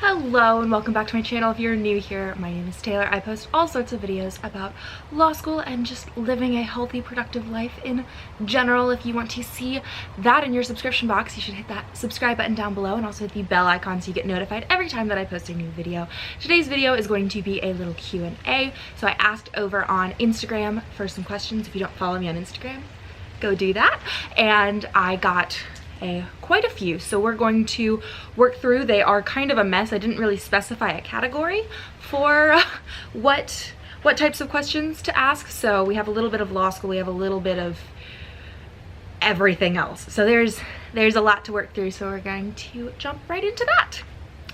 Hello and welcome back to my channel. If you're new here, my name is Taylor. I post all sorts of videos about law school and just living a healthy, productive life in general. If you want to see that in your subscription box, you should hit that subscribe button down below and also hit the bell icon so you get notified every time that I post a new video. Today's video is going to be a little Q&A. So I asked over on Instagram for some questions. If you don't follow me on Instagram, go do that. And I got quite a few, so we're going to work through. They are kind of a mess. I didn't really specify a category for what types of questions to ask, so we have a little bit of law school, we have a little bit of everything else, so there's a lot to work through, so we're going to jump right into that.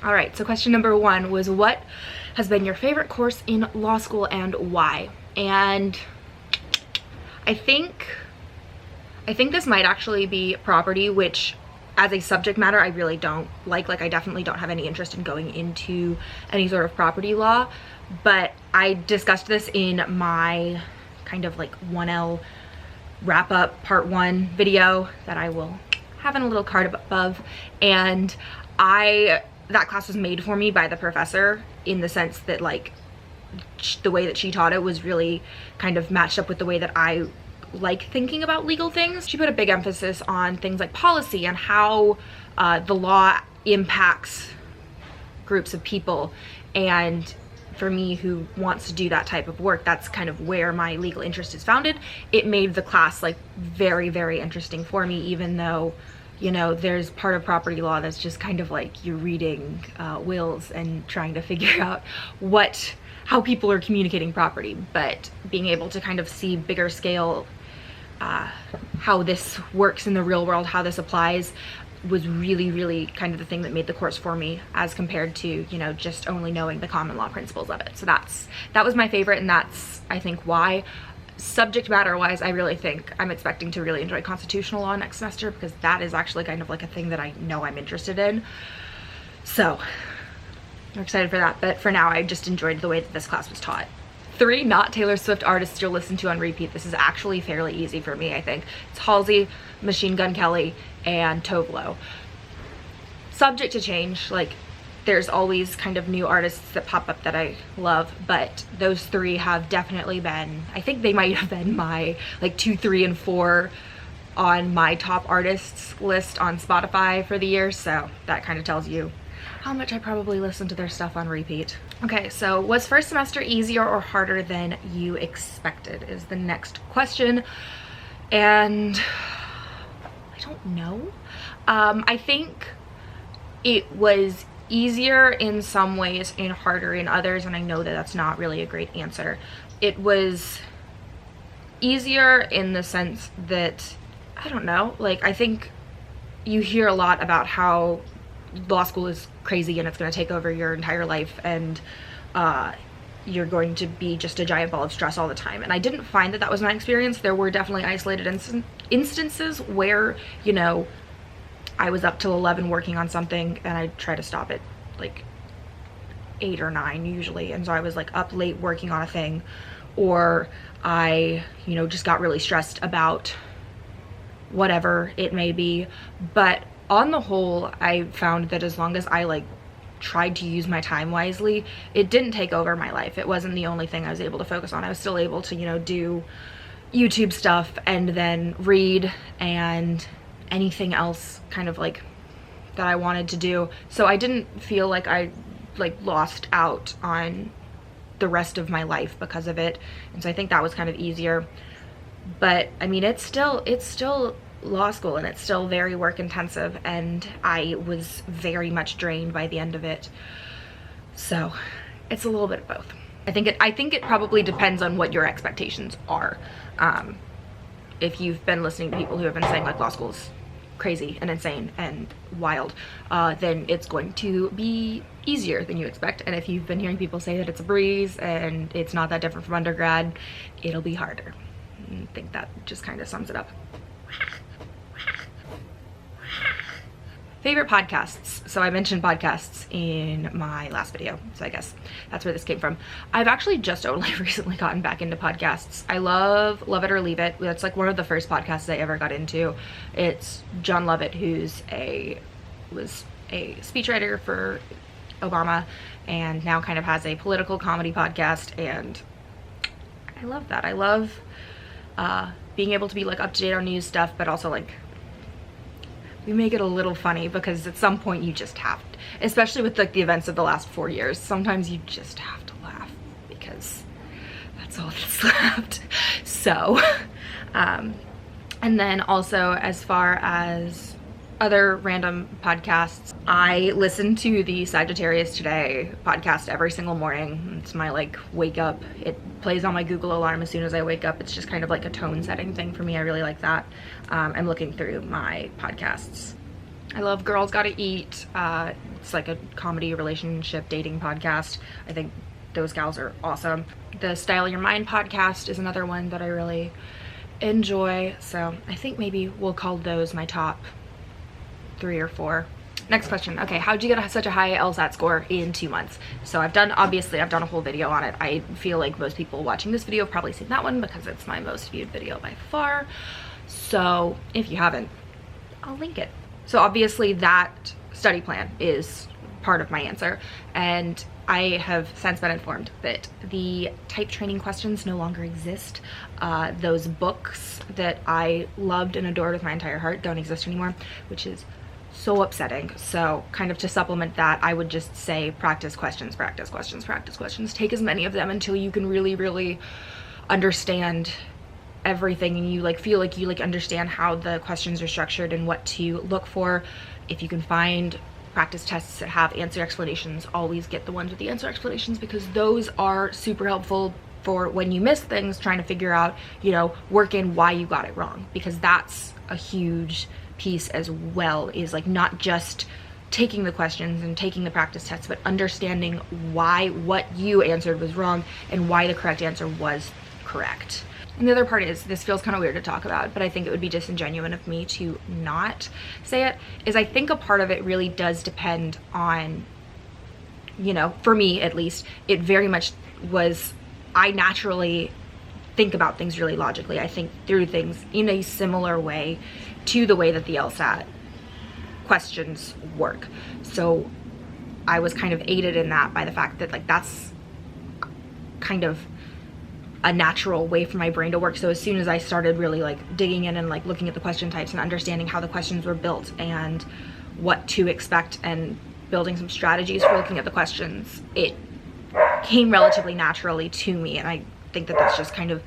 All right, so question number one was, what has been your favorite course in law school and why? And I think this might actually be property, which as a subject matter I really don't like. I definitely don't have any interest in going into any sort of property law, but I discussed this in my kind of like 1L wrap up part 1 video that I will have in a little card above. And that class was made for me by the professor, in the sense that like the way that she taught it was really kind of matched up with the way that I like thinking about legal things. She put a big emphasis on things like policy and how the law impacts groups of people, and for me who wants to do that type of work, that's kind of where my legal interest is founded. It made the class like very, very interesting for me, even though, you know, there's part of property law that's just kind of like you're reading wills and trying to figure out how people are communicating property. But being able to kind of see bigger scale how this works in the real world, how this applies, was really, really kind of the thing that made the course for me, as compared to, you know, just only knowing the common law principles of it. So that was my favorite, and that's, I think, why. Subject matter wise, I really think I'm expecting to really enjoy constitutional law next semester, because that is actually kind of like a thing that I know I'm interested in. So I'm excited for that, but for now I just enjoyed the way that this class was taught. 3 not Taylor Swift artists you'll listen to on repeat. This is actually fairly easy for me, I think. It's Halsey, Machine Gun Kelly, and Tove Lo. Subject to change, like there's always kind of new artists that pop up that I love, but those 3 have definitely been, I think they might have been my like 2, 3, and 4 on my top artists list on Spotify for the year, so that kind of tells you how much I probably listen to their stuff on repeat. Okay, so was first semester easier or harder than you expected is the next question. And I don't know. I think it was easier in some ways and harder in others, and I know that that's not really a great answer. It was easier in the sense that, I don't know, like I think you hear a lot about how law school is crazy and it's going to take over your entire life, and you're going to be just a giant ball of stress all the time. And I didn't find that was my experience. There were definitely isolated instances where, you know, I was up till 11 working on something and I'd try to stop at like 8 or 9 usually, and so I was like up late working on a thing, or I, you know, just got really stressed about whatever it may be. But on the whole, I found that as long as I like tried to use my time wisely, it didn't take over my life. It wasn't the only thing I was able to focus on. I was still able to, you know, do YouTube stuff and then read and anything else kind of like that I wanted to do. So I didn't feel like I like lost out on the rest of my life because of it. And so I think that was kind of easier. But I mean, it's still law school, and it's still very work intensive, and I was very much drained by the end of it. So it's a little bit of both. I think it probably depends on what your expectations are. If you've been listening to people who have been saying like law school's crazy and insane and wild, then it's going to be easier than you expect. And if you've been hearing people say that it's a breeze and it's not that different from undergrad, it'll be harder. I think that just kind of sums it up. Favorite podcasts. So I mentioned podcasts in my last video, so I guess that's where this came from. I've actually just only recently gotten back into podcasts. I love It or Leave It. That's like one of the first podcasts I ever got into. It's John Lovett, who's was a speechwriter for Obama, and now kind of has a political comedy podcast, and I love that. I love being able to be like up to date on news stuff, but also like we make it a little funny because at some point you just have to, especially with like the events of the last 4 years, sometimes you just have to laugh because that's all that's left. So and then also, as far as other random podcasts, I listen to the Sagittarius Today podcast every single morning. It's my like wake up. It plays on my Google alarm as soon as I wake up. It's just kind of like a tone setting thing for me. I really like that. I'm looking through my podcasts. I love Girls Gotta Eat. It's like a comedy, relationship, dating podcast. I think those gals are awesome. The Style Your Mind podcast is another one that I really enjoy. So I think maybe we'll call those my top 3 or 4. Next question. Okay, how'd you get such a high LSAT score in 2 months? So obviously I've done a whole video on it. I feel like most people watching this video have probably seen that one because it's my most viewed video by far. So if you haven't, I'll link it. So obviously that study plan is part of my answer, and I have since been informed that the type training questions no longer exist. Those books that I loved and adored with my entire heart don't exist anymore, which is so upsetting. So kind of to supplement that, I would just say practice questions, practice questions, practice questions. Take as many of them until you can really understand everything, and you like feel like you like understand how the questions are structured and what to look for. If you can find practice tests that have answer explanations, always get the ones with the answer explanations, because those are super helpful for when you miss things, trying to figure out, you know, work in why you got it wrong, because that's a huge piece as well, is like not just taking the questions and taking the practice tests, but understanding why what you answered was wrong and why the correct answer was correct. And the other part is, this feels kind of weird to talk about, but I think it would be disingenuous of me to not say it, is I think a part of it really does depend on, you know, for me at least, it very much was, I naturally think about things really logically. I think through things in a similar way to the way that the LSAT questions work. So I was kind of aided in that by the fact that like that's kind of a natural way for my brain to work. So as soon as I started really like digging in and like looking at the question types and understanding how the questions were built and what to expect and building some strategies for looking at the questions, it came relatively naturally to me. And I think that that's just kind of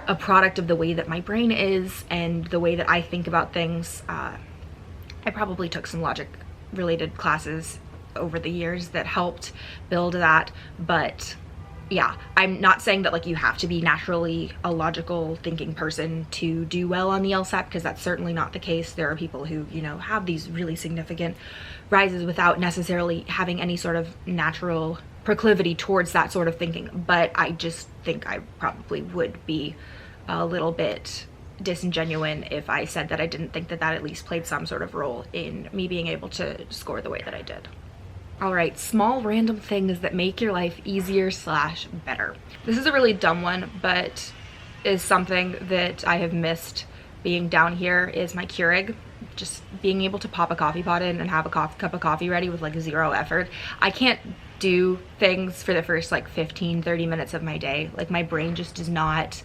a product of the way that my brain is and the way that I think about things. I probably took some logic related classes over the years that helped build that, but yeah, I'm not saying that like you have to be naturally a logical thinking person to do well on the LSAT, because that's certainly not the case. There are people who, you know, have these really significant rises without necessarily having any sort of natural proclivity towards that sort of thinking. But I just think I probably would be a little bit disingenuous if I said that I didn't think that that at least played some sort of role in me being able to score the way that I did. All right, small random things that make your life easier / better. This is a really dumb one, but is something that I have missed being down here, is my Keurig. Just being able to pop a coffee pot in and have a cup of coffee ready with like 0 effort. I can't do things for the first like 15-30 minutes of my day. Like my brain just is not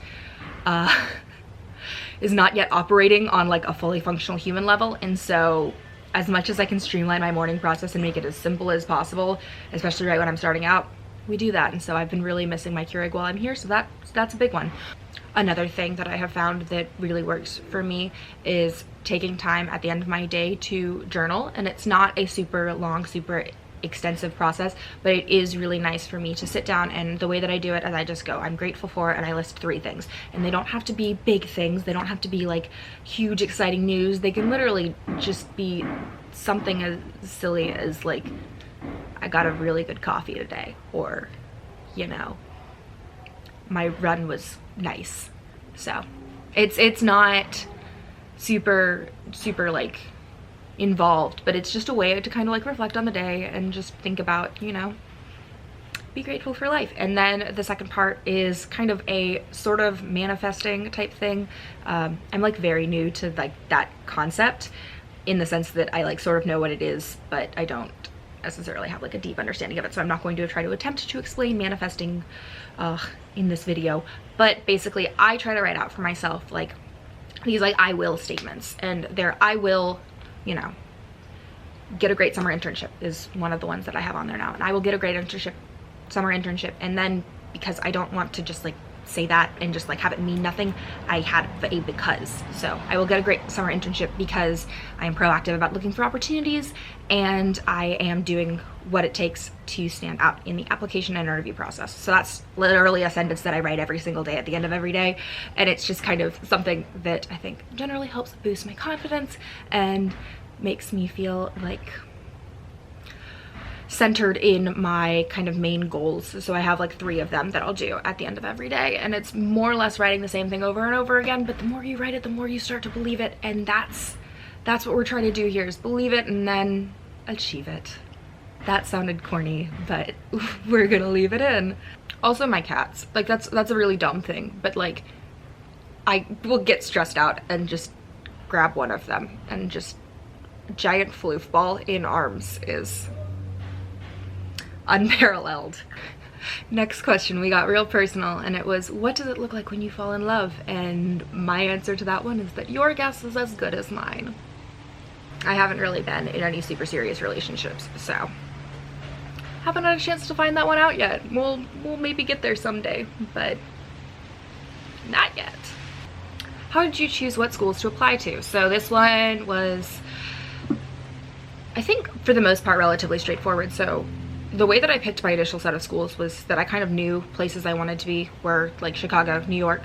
yet operating on like a fully functional human level. And so as much as I can streamline my morning process and make it as simple as possible, especially right when I'm starting out, we do that. And so I've been really missing my Keurig while I'm here, so that's a big one. Another thing that I have found that really works for me is taking time at the end of my day to journal. And it's not a super long, super extensive process, but it is really nice for me to sit down, and the way that I do it is I just go, I'm grateful for, and I list 3 things. And they don't have to be big things, they don't have to be like huge exciting news, they can literally just be something as silly as like, I got a really good coffee today, or you know, my run was nice. So it's not super like involved, but it's just a way to kind of like reflect on the day and just think about, you know, be grateful for life. And then the second part is kind of a sort of manifesting type thing. I'm like very new to like that concept, in the sense that I like sort of know what it is, but I don't necessarily have like a deep understanding of it, so I'm not going to try to attempt to explain manifesting in this video. But basically I try to write out for myself like these like I will statements, and they're I will, you know, get a great summer internship is one of the ones that I have on there now, and I will get a great summer internship. And then because I don't want to just like say that and just like have it mean nothing, I had a because. So I will get a great summer internship because I am proactive about looking for opportunities, and I am doing what it takes to stand out in the application and interview process. So that's literally a sentence that I write every single day at the end of every day, and it's just kind of something that I think generally helps boost my confidence and makes me feel like centered in my kind of main goals. So I have like 3 of them that I'll do at the end of every day, and it's more or less writing the same thing over and over again, but the more you write it, the more you start to believe it, and that's what we're trying to do here, is believe it and then achieve it. That sounded corny, but we're gonna leave it in. Also, my cats, like that's a really dumb thing, but like I will get stressed out and just grab one of them, and just giant floof ball in arms is unparalleled. Next question, we got real personal, and it was, what does it look like when you fall in love? And my answer to that one is that your guess is as good as mine. I haven't really been in any super serious relationships, so haven't had a chance to find that one out yet. We'll maybe get there someday, but not yet. How did you choose what schools to apply to? So this one was, I think for the most part, relatively straightforward. So the way that I picked my initial set of schools was that I kind of knew places I wanted to be were like Chicago, New York,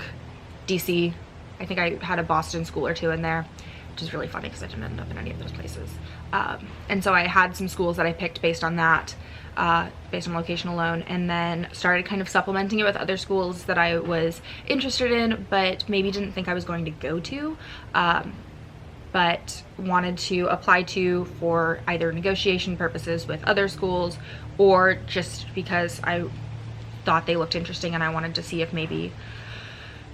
DC. I think I had a Boston school or 2 in there, which is really funny because I didn't end up in any of those places. And so I had some schools that I picked based on that, based on location alone, and then started kind of supplementing it with other schools that I was interested in but maybe didn't think I was going to go to, but wanted to apply to for either negotiation purposes with other schools, or just because I thought they looked interesting and I wanted to see if maybe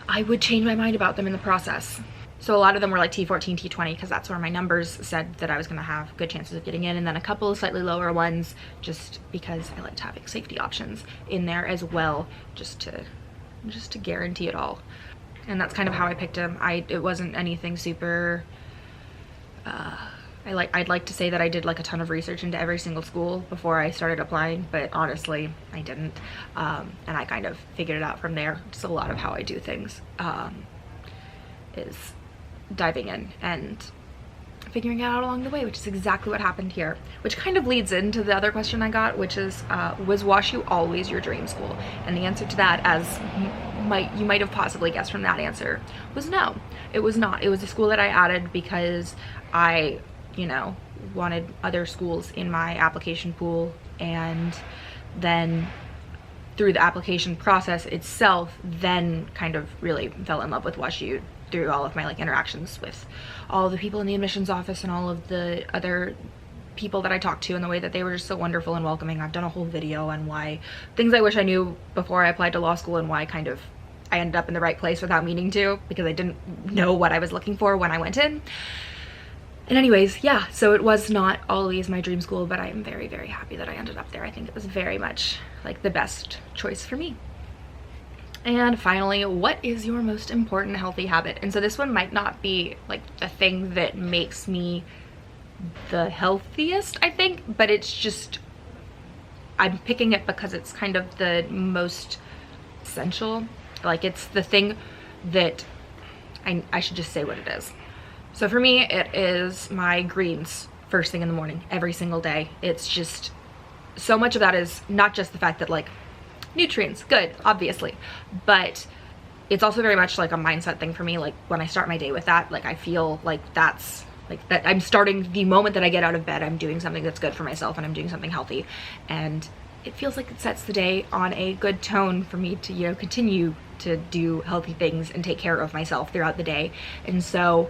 I would change my mind about them in the process. So a lot of them were like T14, T20, because that's where my numbers said that I was gonna have good chances of getting in, and then a couple of slightly lower ones just because I liked having safety options in there as well, just to guarantee it all. And that's kind of how I picked them. It wasn't anything super, I'd like to say that I did like a ton of research into every single school before I started applying, but honestly I didn't, and I kind of figured it out from there. Just a lot of how I do things is diving in and figuring it out along the way, which is exactly what happened here, which kind of leads into the other question I got, which is, was WashU always your dream school? And the answer to that, as you might have possibly guessed from that answer, was no, it was not. It was a school that I added because I, you know, wanted other schools in my application pool, and then through the application process itself, then kind of really fell in love with WashU through all of my like interactions with all of the people in the admissions office and all of the other people that I talked to, and the way that they were just so wonderful and welcoming. I've done a whole video on why things I wish I knew before I applied to law school, and why kind of I ended up in the right place without meaning to, because I didn't know what I was looking for when I went in. And anyways, yeah, so it was not always my dream school, but I am very, very happy that I ended up there. I think it was very much like the best choice for me. And finally, what is your most important healthy habit? And so this one might not be like the thing that makes me the healthiest, I think, but it's just, I'm picking it because it's kind of the most essential. Like, it's the thing that I should just say what it is. So for me, it is my greens first thing in the morning, every single day. It's just, so much of that is not just the fact that like nutrients, good, obviously, but it's also very much like a mindset thing for me. Like when I start my day with that, like I feel like that's like that I'm starting, the moment that I get out of bed, I'm doing something that's good for myself and I'm doing something healthy, and it feels like it sets the day on a good tone for me to, you know, continue to do healthy things and take care of myself throughout the day. And so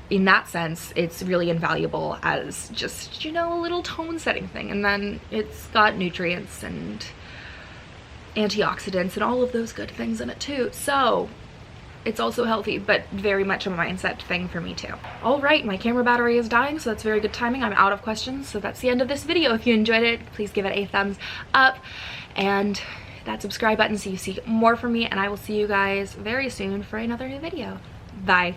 in that sense, it's really invaluable as just, you know, a little tone setting thing. And then it's got nutrients and antioxidants and all of those good things in it too. So it's also healthy, but very much a mindset thing for me too. All right, my camera battery is dying, so that's very good timing. I'm out of questions, so that's the end of this video. If you enjoyed it, please give it a thumbs up and that subscribe button so you see more from me, and I will see you guys very soon for another new video. Bye.